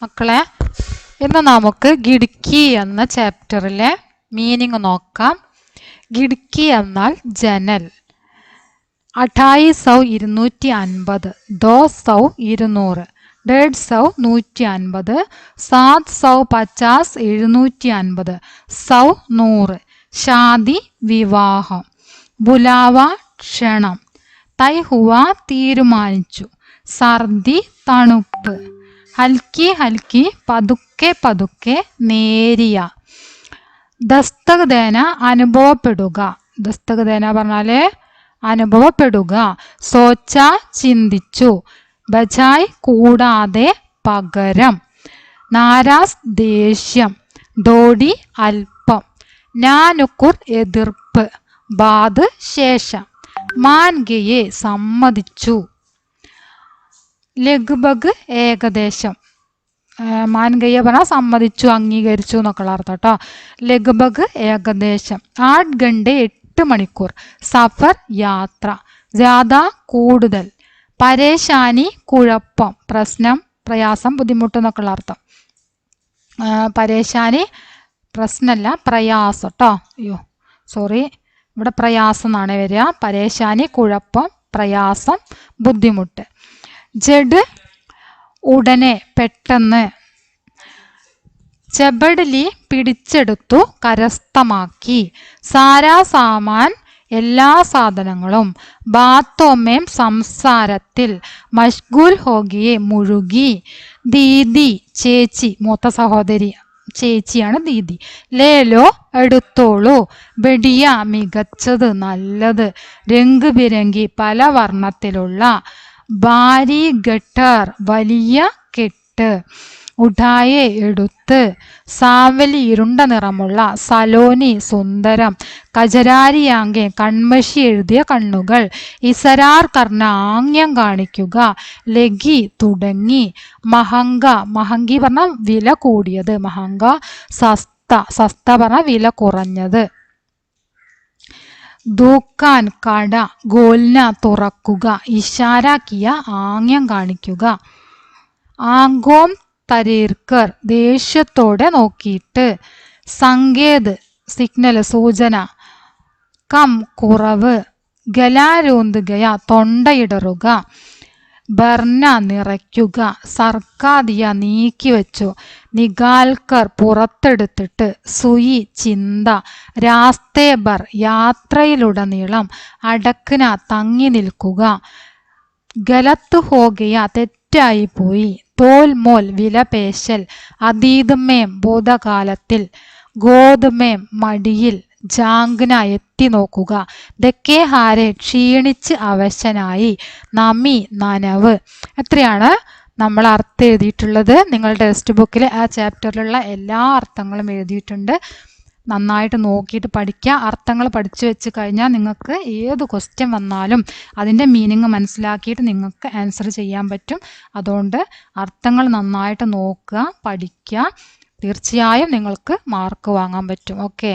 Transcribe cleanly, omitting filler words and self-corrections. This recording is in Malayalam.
മക്കളെ, ഇന്ന് നമുക്ക് ഗിഡ്കി എന്ന ചാപ്റ്ററിലെ മീനിങ് നോക്കാം. ഗിഡ്കി എന്നാൽ ജനൽ. 2800 250, 200 200, 150 150, 750 750, 100 100. ഷാദി വിവാഹം, ബുലാവ ക്ഷണം, തൈഹുവ തീരുമാനിച്ചു, സർദി തണുപ്പ്, ഹൽക്കി ഹൽക്കി പതുക്കെ പതുക്കെ നേരിയ, ദസ്തക് ദേന അനുഭവപ്പെടുക. ദസ്തക് ദേന പറഞ്ഞാല് അനുഭവപ്പെടുക. സോച്ച ചിന്തിച്ചു, ബജായ് കൂടാതെ പകരം, നാരാസ് ദേഷ്യം, ദോടി അല്പം, നാനുക്കുർ എതിർപ്പ്, ബാദ് ശേഷം, മാൻഗയെ സമ്മതിച്ചു, ലഗ്ബഗ് ഏകദേശം. മാൻഗയ പറഞ്ഞാൽ സമ്മതിച്ചു, അംഗീകരിച്ചു എന്നൊക്കെയുള്ള അർത്ഥം കേട്ടോ. ലഗ്ബഗ് ഏകദേശം. 8 ഘണ്ടെ 8 മണിക്കൂർ, സഫർ യാത്ര, ജ്യാദ കൂടുതൽ, പരേശാനി കുഴപ്പം, പ്രശ്നം പ്രയാസം ബുദ്ധിമുട്ട് എന്നൊക്കെയുള്ള അർത്ഥം. പരേശാനി പ്രശ്നമല്ല, പ്രയാസം കേട്ടോ. സോറി, ഇവിടെ പ്രയാസം എന്നാണ് വരിക. പരേശാനി കുഴപ്പം, പ്രയാസം, ബുദ്ധിമുട്ട്. ജഡ് ഉടനെ പെട്ടെന്ന്, ചെബഡ്ലി പിടിച്ചെടുത്തു കരസ്ഥമാക്കി, സാരാ സാമാൻ എല്ലാ സാധനങ്ങളും, ബാത്തോമേം സംസാരത്തിൽ, മഷ്ഗൂൽ ഹോഗിയെ മുഴുകി, ദീദി ചേച്ചി മൂത്ത സഹോദരി ചേച്ചിയാണ് ദീദി, ലേലോ എടുത്തോളൂ, ബെഡിയ മികച്ചത് നല്ലത്, രംഗ് ബിരങ്കി പല വർണ്ണത്തിലുള്ള, ബാരി ഗട്ടർ വലിയ കെട്ട്, ഉഠായെ എടുത്ത്, സാവലി ഇരുണ്ട നിറമുള്ള, സലോനി സുന്ദരം, കജരാരിയാങ്കെ കൺമഷി എഴുതിയ കണ്ണുകൾ, ഇസരാർ കർണ ആംഗ്യം കാണിക്കുക, ലഗി തുടങ്ങി, മഹങ്ക മഹങ്കി പറഞ്ഞ വില കൂടിയത്, മഹങ്ക സസ്ത സസ്ത പറഞ്ഞ വില കുറഞ്ഞത്, ദൂക്കാൻ കട, ഗോൽന തുറക്കുക, ഇഷാരാക്കിയ ആംഗ്യം കാണിക്കുക, ആങ്കോം തരീർക്കർ ദേഷ്യത്തോടെ നോക്കിയിട്ട്, സങ്കേത് സിഗ്നൽ സൂചന, കം കുറവ്, ഗലാരോന്തുകയ തൊണ്ടയിടറുക, ബർണ നിറയ്ക്കുക, സർക്കാദിയ നീക്കിവെച്ചു, നിഗാൽക്കർ പുറത്തെടുത്തിട്ട്, സുയി ചിന്ത, രാസ്തേബർ യാത്രയിലുടനീളം, അടക്കന തങ്ങി നിൽക്കുക, ഗലത്ത് ഹോഗയ തെറ്റായിപ്പോയി, തോൽമോൽ വിലപേശൽ, അതീതമേം ഭൂതകാലത്തിൽ, ഗോതമേം മടിയിൽ, ജാങ്ന എത്തി നോക്കുക, ദക്കേ ഹാരെ ക്ഷീണിച്ച് അവശനായി, നമി നനവ്. എത്രയാണ് നമ്മൾ അർത്ഥം എഴുതിയിട്ടുള്ളത്. നിങ്ങളുടെ ടെക്സ്റ്റ് ബുക്കിൽ ആ ചാപ്റ്ററിലുള്ള എല്ലാ അർത്ഥങ്ങളും എഴുതിയിട്ടുണ്ട്. നന്നായിട്ട് നോക്കിയിട്ട് പഠിക്കുക. അർത്ഥങ്ങൾ പഠിച്ചു വെച്ച് കഴിഞ്ഞാൽ നിങ്ങൾക്ക് ഏത് ക്വസ്റ്റ്യൻ വന്നാലും അതിൻ്റെ മീനിങ് മനസ്സിലാക്കിയിട്ട് നിങ്ങൾക്ക് ആൻസർ ചെയ്യാൻ പറ്റും. അതുകൊണ്ട് അർത്ഥങ്ങൾ നന്നായിട്ട് നോക്കുക, പഠിക്കുക. തീർച്ചയായും നിങ്ങൾക്ക് മാർക്ക് വാങ്ങാൻ പറ്റും. ഓക്കെ.